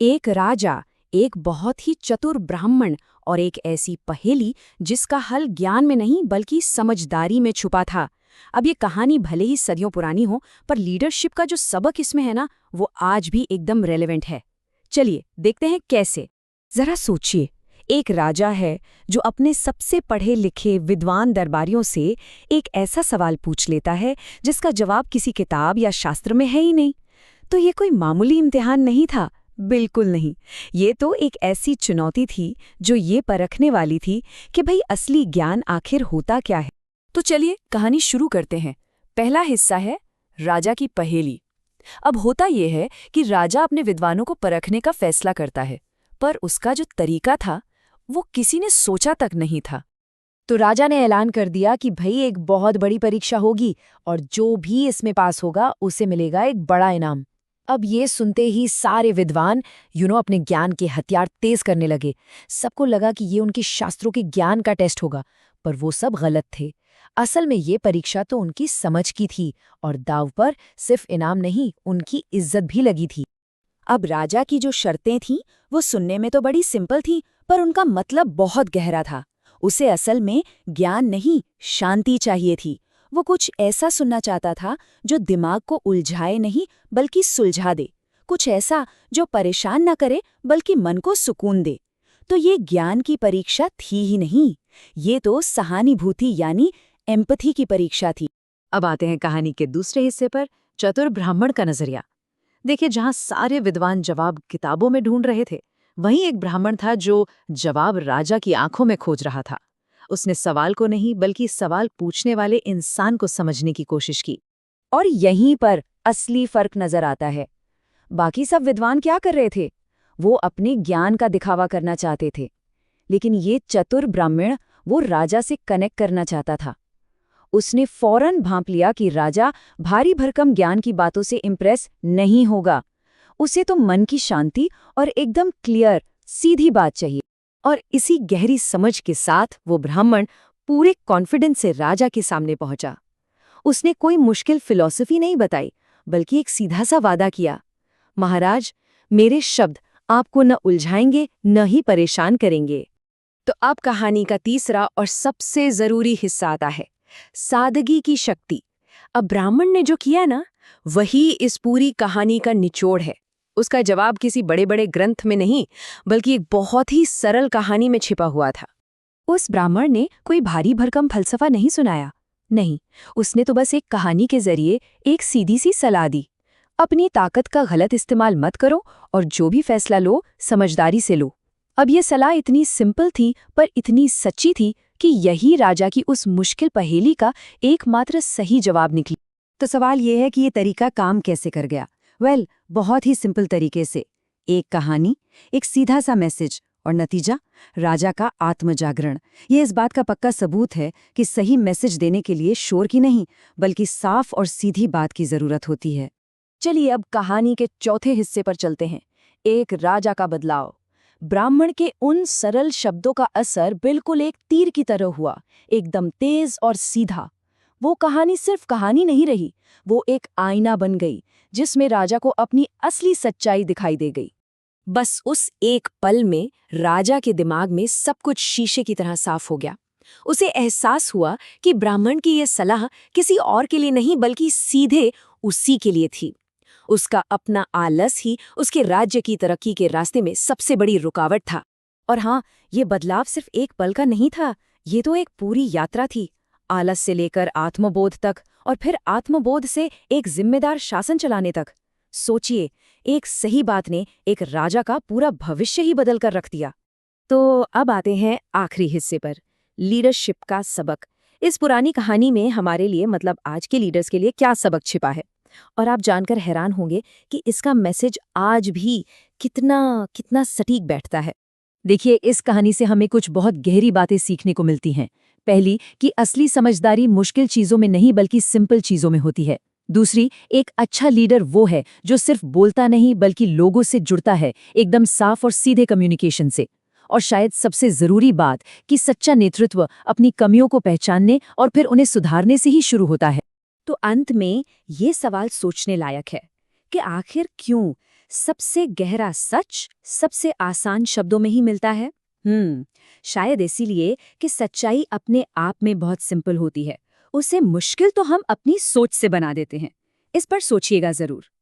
एक राजा, एक बहुत ही चतुर ब्राह्मण और एक ऐसी पहेली जिसका हल ज्ञान में नहीं बल्कि समझदारी में छुपा था। अब ये कहानी भले ही सदियों पुरानी हो, पर लीडरशिप का जो सबक इसमें है ना, वो आज भी एकदम रेलेवेंट है। चलिए देखते हैं कैसे। जरा सोचिए, एक राजा है जो अपने सबसे पढ़े लिखे विद्वान दरबारियों से एक ऐसा सवाल पूछ लेता है जिसका जवाब किसी किताब या शास्त्र में है ही नहीं। तो ये कोई मामूली इम्तिहान नहीं था, बिल्कुल नहीं। ये तो एक ऐसी चुनौती थी जो ये परखने वाली थी कि भाई असली ज्ञान आखिर होता क्या है। तो चलिए कहानी शुरू करते हैं। पहला हिस्सा है राजा की पहेली। अब होता यह है कि राजा अपने विद्वानों को परखने का फैसला करता है, पर उसका जो तरीका था वो किसी ने सोचा तक नहीं था। तो राजा ने ऐलान कर दिया कि भाई एक बहुत बड़ी परीक्षा होगी और जो भी इसमें पास होगा उसे मिलेगा एक बड़ा इनाम। अब ये सुनते ही सारे विद्वान अपने ज्ञान के हथियार तेज करने लगे। सबको लगा कि ये उनके शास्त्रों के ज्ञान का टेस्ट होगा, पर वो सब गलत थे। असल में ये परीक्षा तो उनकी समझ की थी और दांव पर सिर्फ इनाम नहीं, उनकी इज्जत भी लगी थी। अब राजा की जो शर्तें थीं वो सुनने में तो बड़ी सिंपल थीं, पर उनका मतलब बहुत गहरा था। उसे असल में ज्ञान नहीं, शांति चाहिए थी। वो कुछ ऐसा सुनना चाहता था जो दिमाग को उलझाए नहीं बल्कि सुलझा दे, कुछ ऐसा जो परेशान न करे बल्कि मन को सुकून दे। तो ये ज्ञान की परीक्षा थी ही नहीं, ये तो सहानुभूति यानी एम्पथी की परीक्षा थी। अब आते हैं कहानी के दूसरे हिस्से पर, चतुर ब्राह्मण का नजरिया। देखिए, जहां सारे विद्वान जवाब किताबों में ढूंढ रहे थे, वहीं एक ब्राह्मण था जो जवाब राजा की आंखों में खोज रहा था। उसने सवाल को नहीं बल्कि सवाल पूछने वाले इंसान को समझने की कोशिश की। और यहीं पर असली फर्क नजर आता है। बाकी सब विद्वान क्या कर रहे थे? वो अपने ज्ञान का दिखावा करना चाहते थे, लेकिन ये चतुर ब्राह्मण वो राजा से कनेक्ट करना चाहता था। उसने फौरन भांप लिया कि राजा भारी भरकम ज्ञान की बातों से इम्प्रेस नहीं होगा। उसे तो मन की शांति और एकदम क्लियर सीधी बात चाहिए। और इसी गहरी समझ के साथ वो ब्राह्मण पूरे कॉन्फिडेंस से राजा के सामने पहुंचा। उसने कोई मुश्किल फिलॉसफी नहीं बताई, बल्कि एक सीधा सा वादा किया, महाराज, मेरे शब्द आपको न उलझाएंगे न ही परेशान करेंगे। तो अब कहानी का तीसरा और सबसे जरूरी हिस्सा आता है, सादगी की शक्ति। अब ब्राह्मण ने जो किया ना, वही इस पूरी कहानी का निचोड़ है। उसका जवाब किसी बड़े बड़े ग्रंथ में नहीं बल्कि एक बहुत ही सरल कहानी में छिपा हुआ था। उस ब्राह्मण ने कोई भारी भरकम फलसफा नहीं सुनाया, नहीं, उसने तो बस एक कहानी के जरिए एक सीधी सी सलाह दी। अपनी ताकत का गलत इस्तेमाल मत करो और जो भी फैसला लो समझदारी से लो। अब ये सलाह इतनी सिंपल थी पर इतनी सच्ची थी कि यही राजा की उस मुश्किल पहेली का एकमात्र सही जवाब निकली। तो सवाल ये है कि ये तरीका काम कैसे कर गया? बहुत ही सिंपल तरीके से। एक कहानी, एक सीधा सा मैसेज और नतीजा राजा का आत्मजागरण। ये इस बात का पक्का सबूत है कि सही मैसेज देने के लिए शोर की नहीं बल्कि साफ और सीधी बात की जरूरत होती है। चलिए अब कहानी के चौथे हिस्से पर चलते हैं, एक राजा का बदलाव। ब्राह्मण के उन सरल शब्दों का असर बिल्कुल एक तीर की तरह हुआ, एकदम तेज और सीधा। वो कहानी सिर्फ कहानी नहीं रही, वो एक आईना बन गई जिसमें राजा को अपनी असली सच्चाई दिखाई दे गई। बस उस एक पल में राजा के दिमाग में सब कुछ शीशे की तरह साफ हो गया। उसे एहसास हुआ कि ब्राह्मण की यह सलाह किसी और के लिए नहीं बल्कि सीधे उसी के लिए थी। उसका अपना आलस ही उसके राज्य की तरक्की के रास्ते में सबसे बड़ी रुकावट था। और हाँ, ये बदलाव सिर्फ एक पल का नहीं था, ये तो एक पूरी यात्रा थी, आलस से लेकर आत्मबोध तक और फिर आत्मबोध से एक जिम्मेदार शासन चलाने तक। सोचिए, एक सही बात ने एक राजा का पूरा भविष्य ही बदल कर रख दिया। तो अब आते हैं आखिरी हिस्से पर, लीडरशिप का सबक। इस पुरानी कहानी में हमारे लिए मतलब आज के लीडर्स के लिए क्या सबक छिपा है, और आप जानकर हैरान होंगे कि इसका मैसेज आज भी कितना कितना सटीक बैठता है। देखिए, इस कहानी से हमें कुछ बहुत गहरी बातें सीखने को मिलती हैं। पहली, कि असली समझदारी मुश्किल चीजों में नहीं बल्कि सिंपल चीजों में होती है। दूसरी, एक अच्छा लीडर वो है जो सिर्फ बोलता नहीं बल्कि लोगों से जुड़ता है, एकदम साफ और सीधे कम्युनिकेशन से। और शायद सबसे जरूरी बात कि सच्चा नेतृत्व अपनी कमियों को पहचानने और फिर उन्हें सुधारने से ही शुरू होता है। तो अंत में ये सवाल सोचने लायक है कि आखिर क्यों सबसे गहरा सच सबसे आसान शब्दों में ही मिलता है। शायद इसीलिए कि सच्चाई अपने आप में बहुत सिंपल होती है, उसे मुश्किल तो हम अपनी सोच से बना देते हैं। इस पर सोचिएगा जरूर।